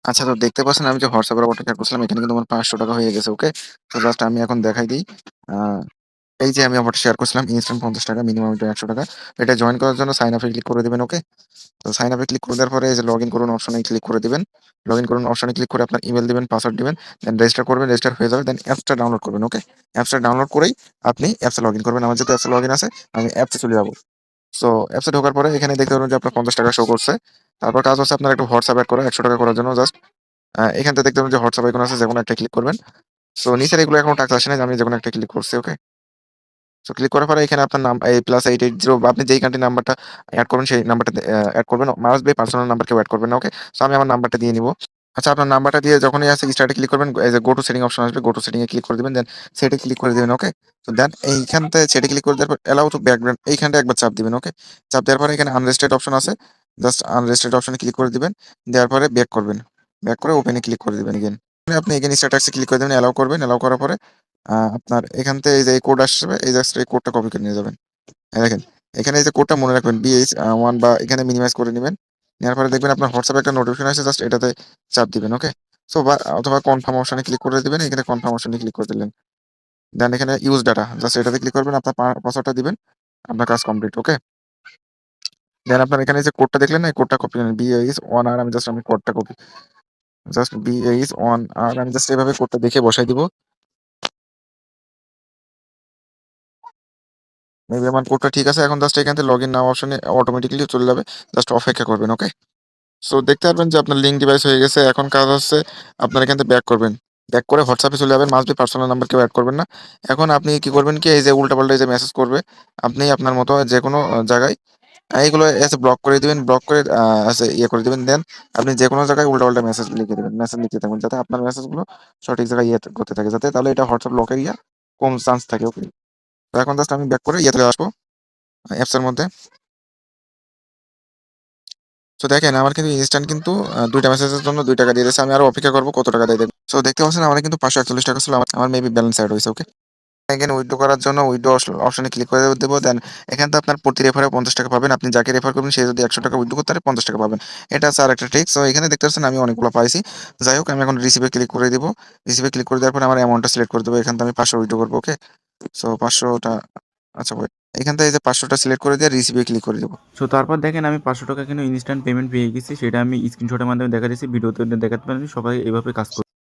আচ্ছা, তো দেখতে পাচ্ছেন আমি যে হোয়াটসঅ্যাপের অটোটা শেয়ার করছিলাম এখানে কিন্তু আমার ৳৫০০ হয়ে গেছে। ওকে? তো জাস্ট আমি এখন দেখাই দেই। আ এই যে আমি অফারটা শেয়ার করছিলাম ইনস্ট্যান্ট ৳৫০, মিনিমাম এটা ৳১০০। এটা জয়েন করার জন্য সাইন আপ এ ক্লিক করে দিবেন। ওকে? তো সাইন আপ এ ক্লিক করে দেওয়ার পরে এই যে লগইন করুন অপশনে ক্লিক করে দিবেন। লগইন করুন অপশনে ক্লিক করে আপনার ইমেইল দিবেন, পাসওয়ার্ড দিবেন। দেন রেজিস্টার করবেন, রেজিস্টার হয়ে যাবে। দেন অ্যাপসটা ডাউনলোড করবেন। ওকে? অ্যাপসটা ডাউনলোড করেই আপনি অ্যাপসে লগইন করবেন। আমার যেহেতু অ্যাপসে লগইন আছে আমি অ্যাপসে চলে যাবো। সো অ্যাপসে ঢোকার পরে এখানে দেখতে পারবেন যে আপনার ৳৫০ শো করছে। তারপর কাজ হচ্ছে আপনার একটা হোয়াটসঅ্যাপ এড করা ৳১০০ করার জন্য জাস্ট এখান থেকে দেখতে পাবেন যে হোয়াটসঅ্যাপ আইকন আছে যেকোনো একটা ক্লিক করবেন। সো নিচের এগুলো এখনো টাস্ক আসে নাই। আমি যেকোনো একটা ক্লিক করছি। ওকে? সো ক্লিক করার পরে এখানে আপনার নাম এই +880 বা আপনি যেই কান্ট্রি নাম্বারটা এড করবেন সেই নাম্বারটা এড করবেন। মাস্ট বি পার্সোনাল নাম্বার কেউ এড করবেন না। ওকে? সো আমি আমার নাম্বারটা দিয়ে নিব। আচ্ছা আপনার নাম্বারটা দিয়ে যখনই আসে স্টার্ট এ ক্লিক করবেন, এই যে গো টু সেটিং অপশন আসবে, go to setting A click করে দিবেন। দেন সেট এ ক্লিক করে দিবেন। ওকে? তো দেন এইখানটায় সেট এ ক্লিক করে দেওয়ার পর অ্যালাউ টু ব্যাকগ্রাউন্ড এইখানটায় একবার চাপ দিবেন। ওকে? চাপ দেওয়ার পরে এখানে আনরেস্ট্রিক্টেড অপশন আছে। জাস্ট আনরেস্ট্রিক্টেড অপশনে ক্লিক করে দিবেন। দেওয়ার পরে ব্যাক করবেন। ব্যাক করে ওপেন এ ক্লিক করে দিবেন এগেইন। আপনি এগেইন স্ট্যাটাস এ ক্লিক করে দিবেন, অ্যালাউ করবেন। অ্যালাউ করার পরে আপনার এখান থেকে এই যে এই কোড আসবে, এই জাস্ট এই কোডটা কপি করে নিয়ে যাবেন। এই দেখেন, এখানে এই যে কোডটা মনে রাখবেন BH1 বা এখানে মিনিমাইজ করে নিবেন। নেওয়ার পরে দেখবেন আপনার WhatsApp এ একটা নোটিফিকেশন আসছে জাস্ট এটাতে চাপ দিবেন। ওকে? সো বা অথবা কনফার্ম অপশনে ক্লিক করে দিবেন। এখানে কনফার্ম অপশনে ক্লিক করে দিলেন। দেন এখানে ইউস ডাটা জাস্ট এটাতে ক্লিক করবেন। আপনার পাসওয়ার্ডটা দিবেন। আপনার কাজ কমপ্লিট। ওকে? দেন আপনার এখানে যে কোডটা দেখলেন না? এই কোডটা কপি করেন। BH1R আমি কোডটা কপি জাস্ট BH1R আমি জাস্ট এভাবে কোডটা দেখে বসাই দিব। মেবি আমার কোডটা ঠিক আছে। এখন জাস্ট এখান থেকে লগইন নাও অপশনে অটোমেটিক্যালি চলে যাবে। জাস্ট অপেক্ষা করবেন। ওকে? সো দেখতে পারবেন যে আপনার লিঙ্ক ডিভাইস হয়ে গেছে। এখন কাজ হচ্ছে আপনার এখান থেকে ব্যাক করবেন। ব্যাক করে WhatsApp এ চলে যাবেন। মাস্ট বি পার্সোনাল নাম্বার কেউ এড করবেন না। এখন আপনি কি করবেন কি এই যে উল্টাপাল্টা এই যে মেসেজ করবে, আপনি আপনার মতো যেকোনো জায়গায় এইগুলো এসে ব্লক করে দিবেন। ব্লক করে ইয়ে করে দিবেন। দেন আপনি যেকোনো জায়গায় উল্টাপাল্টা মেসেজ লিখে দিবেন। মেসেজ লিখতে থাকবেন যাতে আপনার মেসেজগুলো সঠিক জায়গায় ইয়ে করতে থাকে। যাতে তাহলে এটা WhatsApp লকের কম চান্স থাকে। ওকে? তো এখন জাস্ট আমি ব্যাক করে চলে আসবো অ্যাপস এর মধ্যে। সো দেখেন আমার কিন্তু ইনস্ট্যান্ট কিন্তু ২ টা মেসেজের জন্য ৳২ দিয়ে দিয়েছে। আমি আরো অপেক্ষা করব কত টাকা দেয় দেখব। সো দেখতে পাচ্ছেন আমার কিন্তু ৳৫৪১ ছিল। আমার মেবি ব্যালেন্স এড হইছে। ওকে? এখানে উইথড্র করার জন্য উইথড্র অপশনে ক্লিক করে দেব। দেন এখান থেকে আপনার প্রতি রেফারে ৳৫০ পাবেন। আপনি যাকে রেফার করবেন সে যদি ৳১০০ উইথড্র করতে পারে ৳৫০ পাবেন। এটা হচ্ছে আরেকটা ট্রিক্স। সো এখানে দেখতে পাচ্ছেন আমি অনেকগুলো পাইছি। যাই হোক আমি এখন রিসিভ এ ক্লিক করে দিব। রিসিভ এ ক্লিক করে দেওয়ার পরে আমার অ্যামাউন্টটা সিলেক্ট করে দেব। এখান থেকে আমি ৫০০ উইথড্র করব। ওকে? সো ৫০০ টা আচ্ছা ওয়েট। এখান থেকে এই যে ৫০০ টা সিলেক্ট করে দিয়ে রিসিভ এ ক্লিক করে দেব। সো তারপর দেখেন আমি ৳৫০০ কিন্তু ইনস্ট্যান্ট পেমেন্ট পেয়ে গেছি। সেটা আমি স্ক্রিনশটের মাধ্যমে দেখা দিচ্ছি। ভিডিওতে দেখাতে পারেন। সবাই এভাবে কাজ করবে।